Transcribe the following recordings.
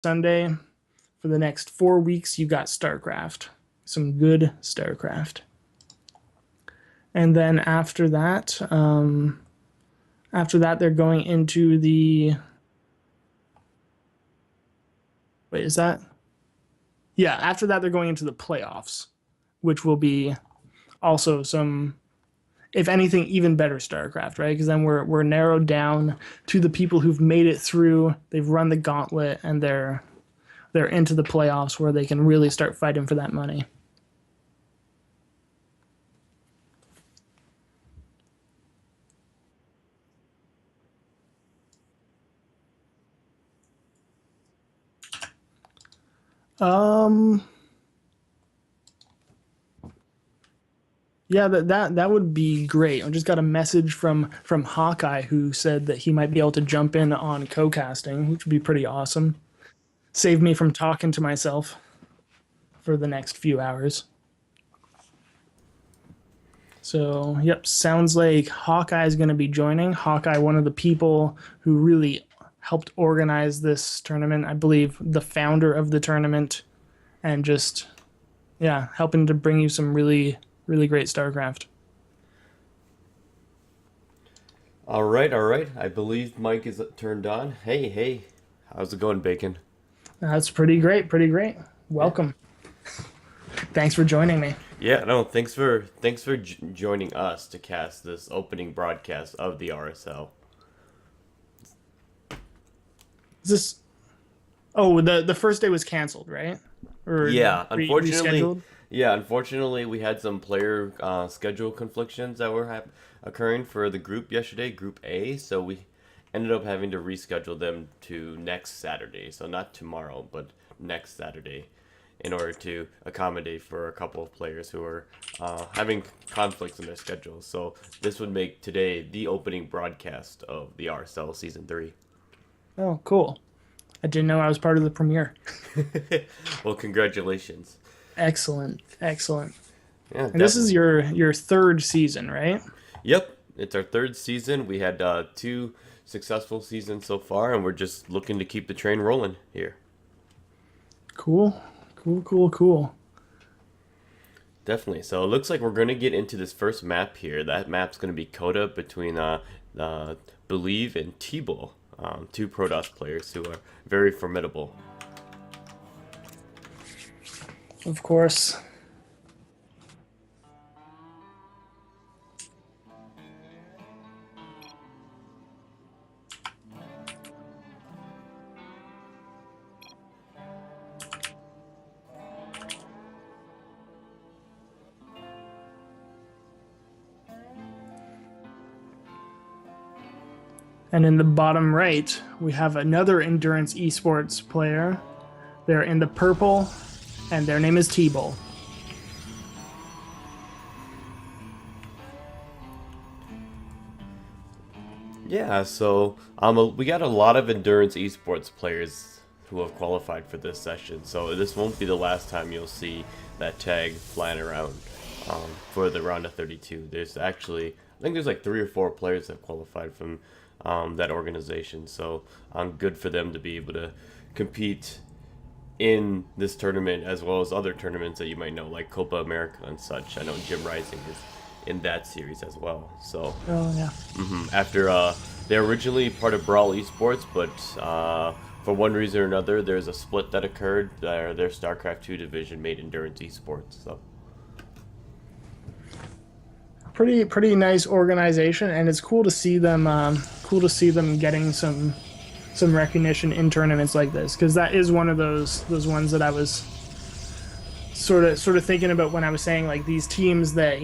Sunday. For the next 4 weeks, you got StarCraft. Some good StarCraft. And then after that, they're going into the. Wait, is that? Yeah, after that, they're going into the playoffs, which will be also some, if anything, even better StarCraft, right? Because then we're narrowed down to the people who've made it through. They've run the gauntlet, and they're into the playoffs where they can really start fighting for that money. Um, yeah, that would be great. I just got a message from Hawkeye who said that he might be able to jump in on co-casting, which would be pretty awesome. Save me from talking to myself for the next few hours. So, yep, sounds like Hawkeye is going to be joining. Hawkeye, one of the people who really helped organize this tournament, I believe the founder of the tournament, and just, yeah, helping to bring you some really, really great StarCraft. All right, all right. I believe Mike is turned on. Hey, hey. How's it going, Bacon? That's pretty great, pretty great. Yeah. Welcome. Thanks for joining me. Yeah, no, thanks for joining us to cast this opening broadcast of the RSL. Is this. Oh, the first day was canceled, right? Or Yeah, unfortunately, rescheduled? unfortunately, we had some player schedule conflictions that were occurring for the group yesterday, Group A. So we ended up having to reschedule them to next Saturday. So not tomorrow, but next Saturday, in order to accommodate for a couple of players who are having conflicts in their schedules. So this would make today the opening broadcast of the RSL Season 3. Oh, cool. I didn't know I was part of the premiere. Well, congratulations. Excellent, excellent. Yeah, And this is definitely. your third season, right? Yep, it's our third season. We had two successful seasons so far, and we're just looking to keep the train rolling here. Cool, cool, cool, cool. Definitely. So it looks like we're going to get into this first map here. That map's going to be Coda between Believe and TeebuL, two Protoss players who are very formidable. Of course. And in the bottom right, we have another endurance esports player. They're in the purple, and their name is TeebuL. Yeah, so we got a lot of endurance esports players who have qualified for this session. So this won't be the last time you'll see that tag flying around for the round of 32. There's actually, I think there's like 3 or 4 players that qualified from that organization. So good for them to be able to compete in this tournament as well as other tournaments that you might know, like Copa America and such. I know Jim Rising is in that series as well. So Oh yeah. after they're originally part of Brawl Esports, but for one reason or another, there's a split that occurred. Their StarCraft 2 division made Endurance Esports. So Pretty nice organization, and it's cool to see them. Cool to see them getting some recognition in tournaments like this, because that is one of those ones that I was sort of thinking about when I was saying like these teams that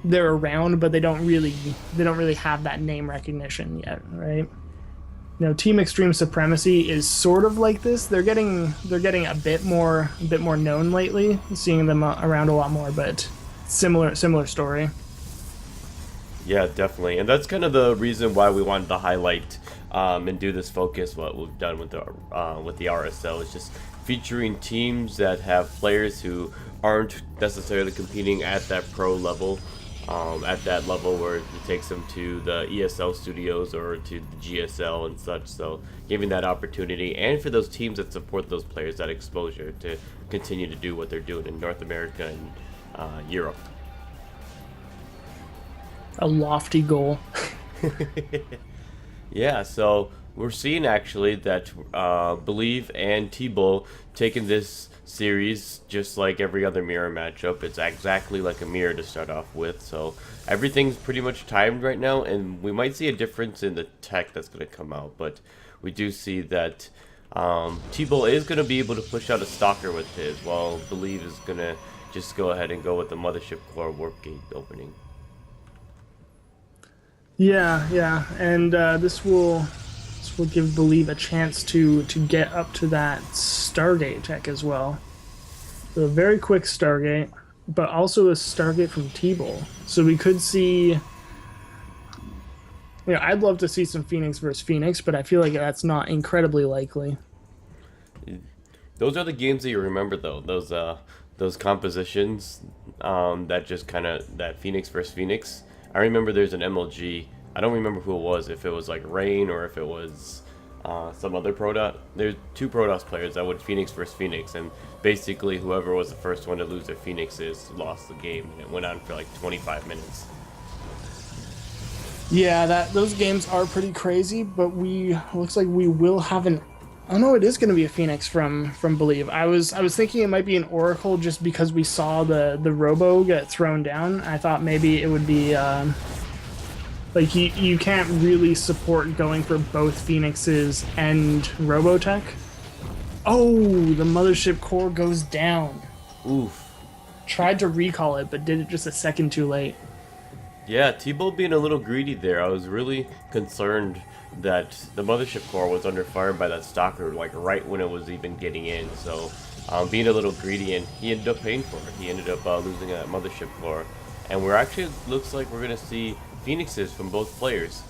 they're around, but they don't really have that name recognition yet, right? Team Extreme Supremacy is sort of like this. They're getting a bit more known lately, seeing them around a lot more, but similar story. yeah, definitely, and that's kind of the reason why we wanted to highlight and do this focus. What we've done with the RSL is just featuring teams that have players who aren't necessarily competing at that pro level, at that level where it takes them to the ESL studios or to the GSL and such. So giving that opportunity, and for those teams that support those players, that exposure to continue to do what they're doing in North America and Europe. A lofty goal. Yeah, so we're seeing actually that Believe and TeebuL taking this series just like every other mirror matchup. It's exactly like a mirror to start off with, so everything's pretty much timed right now, and we might see a difference in the tech that's going to come out, but we do see that TeebuL is going to be able to push out a Stalker with his, while Believe is going to just go ahead and go with the Mothership Core Warp Gate opening. Yeah, and this will give Believe a chance to get up to that Stargate tech as well. So a very quick Stargate, but also a Stargate from TeebuL. So we could see. I'd love to see some Phoenix versus Phoenix, but I feel like that's not incredibly likely. Those are the games that you remember, though. Those compositions that just kind of that Phoenix versus Phoenix. I remember there's an MLG. I don't remember who it was, if it was like Rain or if it was some other Protoss. There's two Protoss players that would Phoenix versus Phoenix, and basically whoever was the first one to lose their Phoenixes lost the game, and it went on for like 25 minutes. Yeah, those games are pretty crazy, but looks like we will have an. Oh no, it is going to be a Phoenix from Believe. I was thinking it might be an Oracle just because we saw the Robo get thrown down. I thought maybe it would be like you can't really support going for both Phoenixes and Robotech. Oh, the Mothership Core goes down. Oof. Tried to recall it, but did it just a second too late. Yeah, TeebuL being a little greedy there. I was really concerned that the Mothership Core was under fire by that Stalker, like right when it was even getting in. So being a little greedy, and he ended up paying for it. He ended up losing that Mothership Core. And we're actually, looks like we're going to see Phoenixes from both players.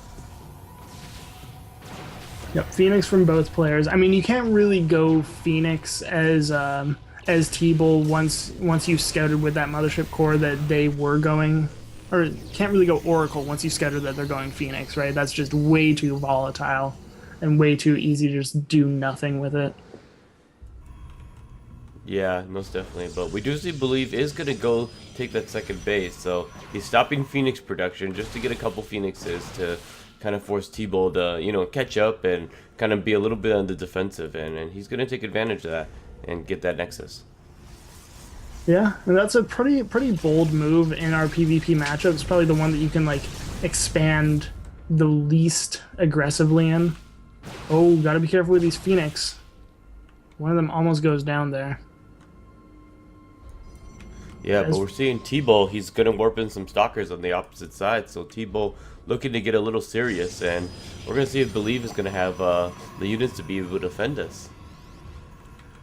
Yep, Phoenix from both players. I mean, you can't really go Phoenix as TeebuL once you scouted with that Mothership Core that they were going. Or can't really go Oracle once you scatter that they're going Phoenix, right? That's just way too volatile and way too easy to just do nothing with it. Yeah, most definitely. But we do see Believe is going to go take that second base, so he's stopping Phoenix production just to get a couple Phoenixes to kind of force TeebuL to, catch up and kind of be a little bit on the defensive end, and he's going to take advantage of that and get that Nexus. Yeah, and that's a pretty bold move in our PvP matchup. It's probably the one that you can expand the least aggressively in. Oh, gotta be careful with these Phoenix. One of them almost goes down there. Yeah, but we're seeing TeebuL, he's gonna warp in some Stalkers on the opposite side, so TeebuL looking to get a little serious, and we're gonna see if Believe is gonna have the units to be able to defend us.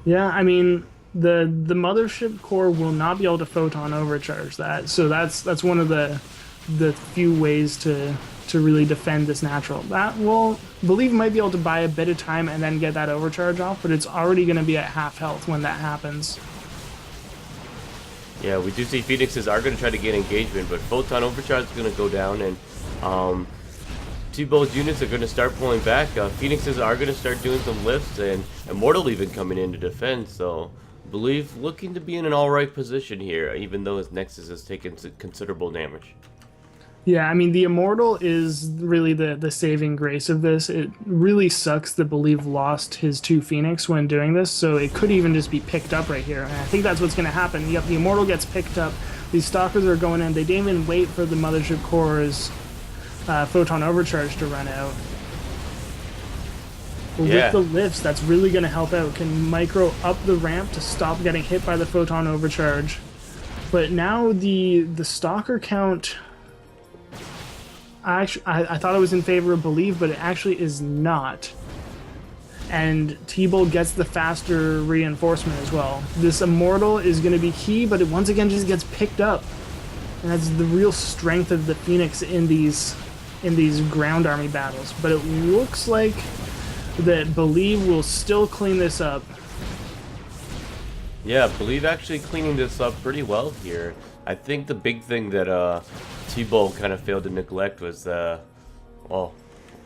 Yeah, I mean, the Mothership Core will not be able to photon overcharge that, so that's one of the few ways to really defend this natural. That will Believe might be able to buy a bit of time and then get that overcharge off, but it's already going to be at half health when that happens. Yeah, we do see Phoenixes are going to try to get engagement, but photon overcharge is going to go down, and TeebuL's units are going to start pulling back. Phoenixes are going to start doing some lifts, and Immortal even coming in to defend, so Believe looking to be in an alright position here, even though his Nexus has taken considerable damage. Yeah, I mean, the Immortal is really the saving grace of this. It really sucks that Believe lost his 2 Phoenix when doing this, so it could even just be picked up right here. And I think that's what's going to happen. Yep, the Immortal gets picked up. These Stalkers are going in. They didn't even wait for the Mothership Core's Photon Overcharge to run out. But with the lifts, that's really going to help out. Can micro up the ramp to stop getting hit by the Photon Overcharge. But now the Stalker count, I thought it was in favor of Believe, but it actually is not. And TeebuL gets the faster reinforcement as well. This Immortal is going to be key, but it once again just gets picked up. And that's the real strength of the Phoenix in these ground army battles. But it looks like that Believe will still clean this up. Yeah, Believe actually cleaning this up pretty well here. I think the big thing that TeebuL kind of failed to neglect was well,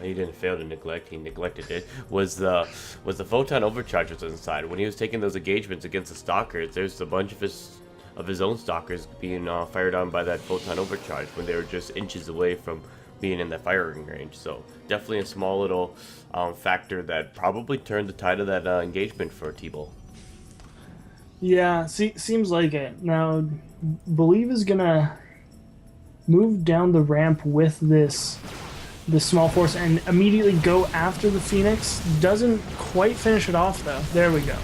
he didn't fail to neglect, he neglected it, was the photon overcharge was inside. When he was taking those engagements against the stalkers, there's a bunch of his own stalkers being fired on by that photon overcharge when they were just inches away from being in the firing range. So definitely a small little factor that probably turned the tide of that engagement for TeebuL. Yeah, seems like it. Now, Believe is gonna move down the ramp with this small force and immediately go after the Phoenix. Doesn't quite finish it off though. There we go.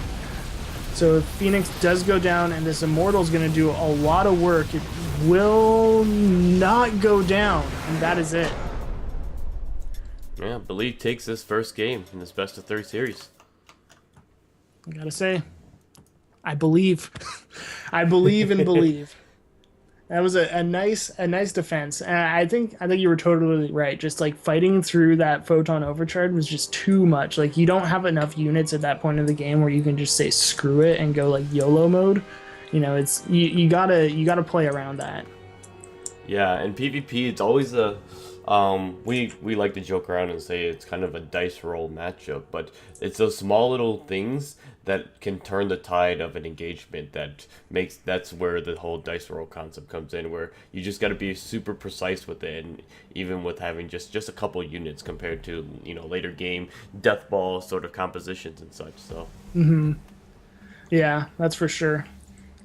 So Phoenix does go down, and this Immortal is going to do a lot of work. It will not go down, and that is it. Yeah, Believe takes this first game in this best of 3 series. I gotta say, I believe. I believe and believe. That was a nice defense. And I think you were totally right. Just like fighting through that photon overcharge was just too much. Like you don't have enough units at that point of the game where you can just say screw it and go like YOLO mode. You know, it's you gotta play around that. Yeah, and PvP, it's always a we like to joke around and say it's kind of a dice roll matchup, but it's those small little things that can turn the tide of an engagement that's where the whole dice roll concept comes in, where you just got to be super precise with it, and even with having just a couple units compared to, you know, later game death ball sort of compositions and such. So Yeah, that's for sure.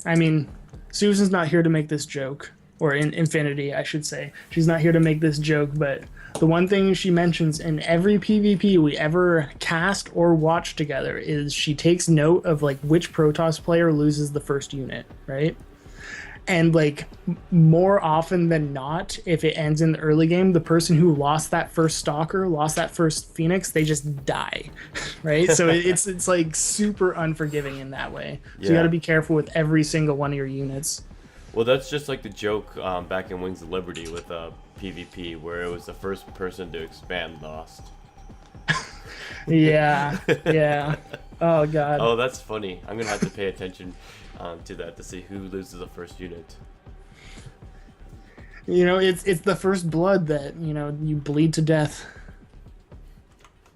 I mean, Susan's not here to make this joke. Or in Infinity, I should say. She's not here to make this joke, but the one thing she mentions in every PvP we ever cast or watch together is she takes note of like which Protoss player loses the first unit, right? And like more often than not, if it ends in the early game, the person who lost that first Stalker, lost that first Phoenix, they just die, right? So it's like super unforgiving in that way. So you got to be careful with every single one of your units. Well, that's just like the joke back in Wings of Liberty with PvP, where it was the first person to expand lost. Yeah. Oh, God. Oh, that's funny. I'm going to have to pay attention to that to see who loses the first unit. You know, it's the first blood that, you know, you bleed to death.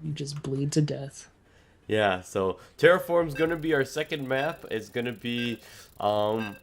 You just bleed to death. Yeah, so Terraform's going to be our second map. It's going to be starting